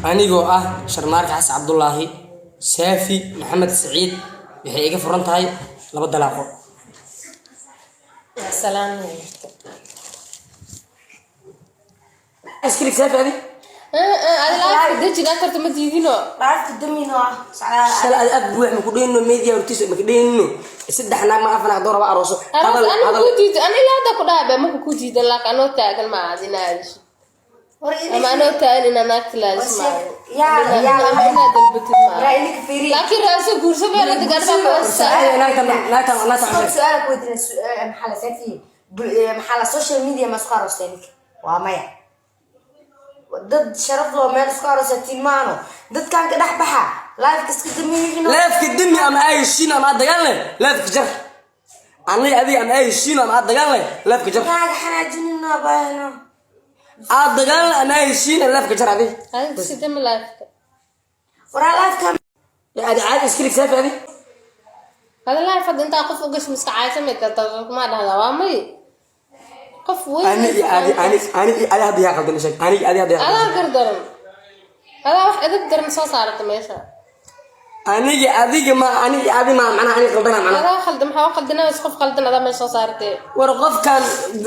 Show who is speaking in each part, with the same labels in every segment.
Speaker 1: anigoo ah Sharmaarka Xasan Cabdullaahi Saafi Maxamed Saciid waxay iga furan tahay laba dalaaqo.
Speaker 2: Salaam.
Speaker 1: Askari Saafi adi
Speaker 2: Ada dejiga kartu ma diidino.
Speaker 3: Baarta damino
Speaker 1: shala ad buux ma ku dheenno media hortiisa ma ku dheenno saddex naag ma afana door ba arooso
Speaker 2: Hadal ku diido an ilaa hada ku dhaabe ma ku diido laakiin anoo taagan ma adinaadish. Ama anoo taagan in aan agtilaas ma.
Speaker 3: Ya
Speaker 2: Ama dalbatid ma.
Speaker 3: ra'ayك فيري
Speaker 2: Laakiin raaso guurso baa la dagaalba qoysa.
Speaker 3: سؤالك ودنا محل ساتي محل السوشيال ميديا مسخرة استنك ومايا ضد شرف له مال سكارو ستين مانو ضد كان كده بحا لايف كسكت مين
Speaker 1: لاف الدنيا ama ay shiina ma dagaalay laaf ka jar anay adiga ama ay shiina ma dagaalay laaf ka jar
Speaker 3: كان حناجننا باينا
Speaker 1: aad dagaal ama ay shiina laaf ka jar adiga
Speaker 2: Hada sidee ma laafta.
Speaker 3: ورا لايف كان
Speaker 1: adi aad askari Saafi adi
Speaker 2: Hada laafta inta qof u gash miska caaysan ma ka tago ma dhahda waa may. Qof weyn.
Speaker 1: ani ada biya qaldan sheeg ani ada
Speaker 2: Ada gardaran. Ada wax edeb daran soo saarta meesha.
Speaker 1: aniga adiga ma adi ma macna ani qaldana macna
Speaker 2: Ada khaldan waxa qaldana is qof qaldan ada meesha soo saartay.
Speaker 1: war qofkan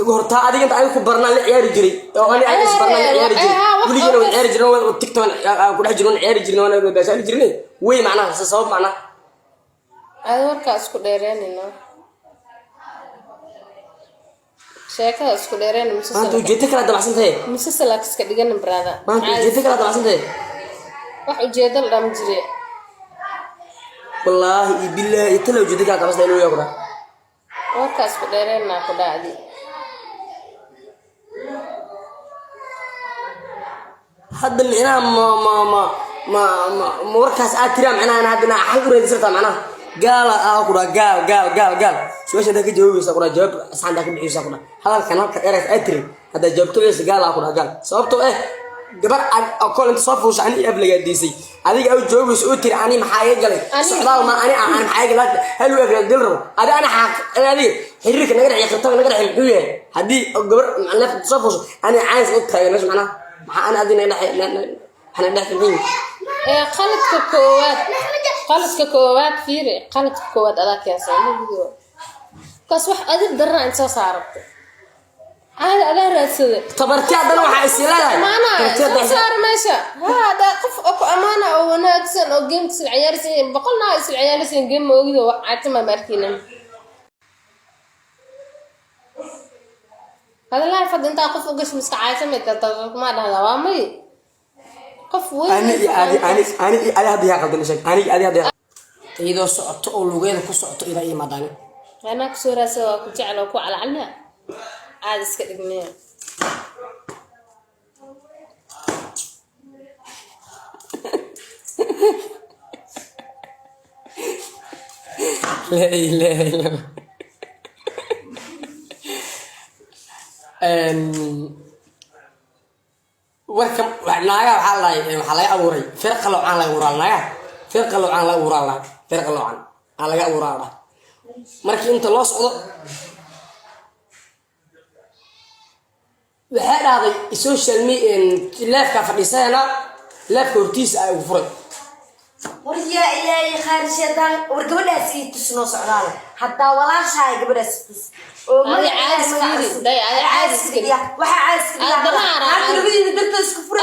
Speaker 1: horta adiga inta ay ku barnaa la ciyaari jiray oo ani ay isbarnaa la ciyaari jiray waligeena way ciyaari jireen oo TikTok ku dhex jireen ciyaari jireen oo baashaali jireen way macna sabab macna
Speaker 2: Ada warka isku dheereenina. Sheekada isku dheereen
Speaker 1: maanta ujeedada kala dabacsan tahay
Speaker 2: musalsalka iska dhigan brada.
Speaker 1: maanta ujeedada kala dabacsan tahay
Speaker 2: Wax ujeedo la dham jiray.
Speaker 1: wallahi billahi tala ujeedada kala dabacsan inuu yaaqra
Speaker 2: Warka isku dheereenna ku dhacdi.
Speaker 1: hadda micna ma warkaas aad tiraa micna hadda xal u reedisata micna gaala ku gaal su'aasha dadka jawaabisa ku jawaab saxan ka bixisa ku hadalkan halka eray aad tiri hadda jawaabtooyisa gaala ku gaal sababtoo gabar aqoon inta soo fuushay ani ablaga diisay adiga aw jawaabiso oo tiri ani maxaa iga galay socdaal ma ani maxaa iga galay hal weeg dilro adiga ana xaq adiga xiriirka naga dhacay qirtada naga dhacay muxuu yahay hadii gabar macnaf soo fuushay ani caayis u taagay macna maxaa ana adina dhaxay
Speaker 2: qaladka koowaad fiiri qaladka koowaad adaa keensan video kaas wax adib daran inta soo saartay aad adaa raadsada
Speaker 1: tabarti adana waxa isilahay
Speaker 2: maana saar meesha hada qof oo amaana oo wanaagsan oo games ciyaarsan boqolna is ciyaarsan game moogido wax aatama markiina hada la fad inta qof oo gash miska caaysan ma ka tago ma dhahda waa may qof weyn
Speaker 1: ani ada biya qaldan sheeg ani ada iyadoo socoto oo lugeeda ku socoto ila iimaadaan
Speaker 2: ana ku soo raasay waa ku jecel ku calcalna aad iska dhigmee
Speaker 1: la ilaha illa warka naaga waxa laga abuuray firqa loocan laga abuuray naaga firqa loocan laga abuuray firqa loocan laga abuuray markii inta loo socdo waxa dhacday social media live-ka fadhiisana live-ka hortiisa ay ugu furay
Speaker 3: وريا إلهي خارج شيطان ورقبنا سيد تسنو سعرال حتى ولا شيء قبل سيد
Speaker 2: هذا عايز كذي ده هذا عايز كذي
Speaker 3: واحد عايز كذي
Speaker 2: الدنارة
Speaker 3: هذا اللي بدي درت سكفر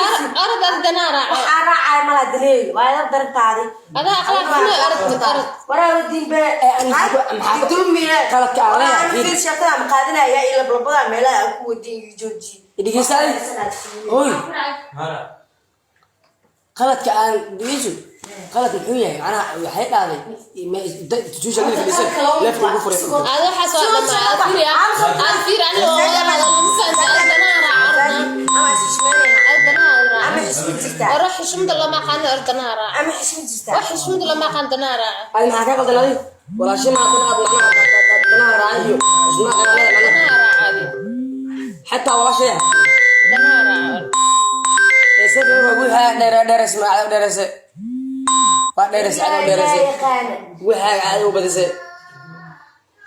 Speaker 2: أرد الدنارة
Speaker 3: وحنا عاي ملا دليل وهذا درت هذه
Speaker 2: هذا أخلاق فينا أرد
Speaker 3: ورا الدين بقى دمي
Speaker 1: قالك عليها
Speaker 3: في شيطان قادنا يا إلى بالبضاعة ملا أكو الدين جوجي
Speaker 1: إديك سالي هوي قالك عن ديجو قالت الحوية أنا وحيد هذا تشوش اللي في اللسان لا في الغفر
Speaker 2: هذا حسوا لما أثير عنه أروح شمد الله ما كان أردنارا أروح شمد الله ما كان دنارا
Speaker 1: أنا حكاك قلت ولا شيء ما دنارا عادي
Speaker 2: دنارا عادي
Speaker 1: حتى ولا شيء
Speaker 2: دنارا
Speaker 1: يصير أقولها درس مع درس درس على درس وحاجة عادي وبدرس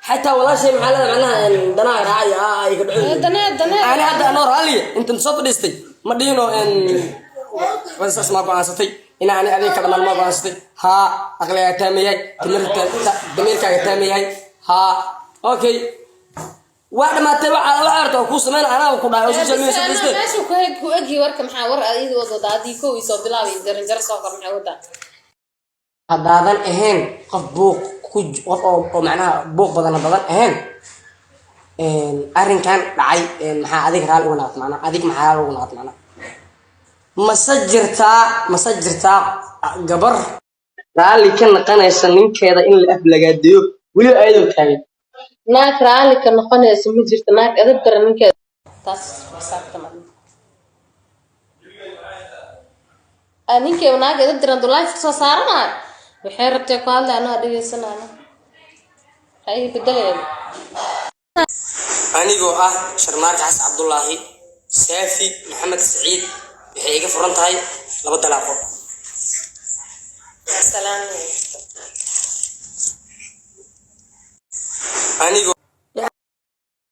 Speaker 1: حتى والله شيء معناها دناير عادي يقعدون
Speaker 2: دناير
Speaker 1: أنا هذا أنا رالي أنت نصف دستي ما دينه إن بس اسمع بانستي إن أنا أبي كلام ما بانستي ها أغلى تامي دمير كتامي ها أوكي واحد ما تبع وعرت وكوس من أنا وكنا وسوشيال ميديا سبيستي
Speaker 2: ماشي كوهجي ورك محاور أيد وضع دي كوي صوب بلاوي درجة صقر محاورة
Speaker 1: هذا أهين قف بوق كوج أو معناها بوق بدن أهين أرين كان دعي محا أديك رال ونات معنا أديك محا رال ونات معنا مسجرتا جبر رالي كان قناة سنين كذا إن الأفلق الديو ولي أيضا كان
Speaker 2: ناك رالي كان قناة سمي جرت ناك أدبر من كذا تاس مسافة معنا أني كي وناك أدبر عند الله فرصة صارنا بحير بتقال لأنه أدري سنة هاي بدلين
Speaker 1: anigoo ah Sharmaarka Xasan Cabdullaahi Saafi Maxamed Saciid waxay iga furan tahay 2 dalaaqo
Speaker 2: salaam
Speaker 1: anigoo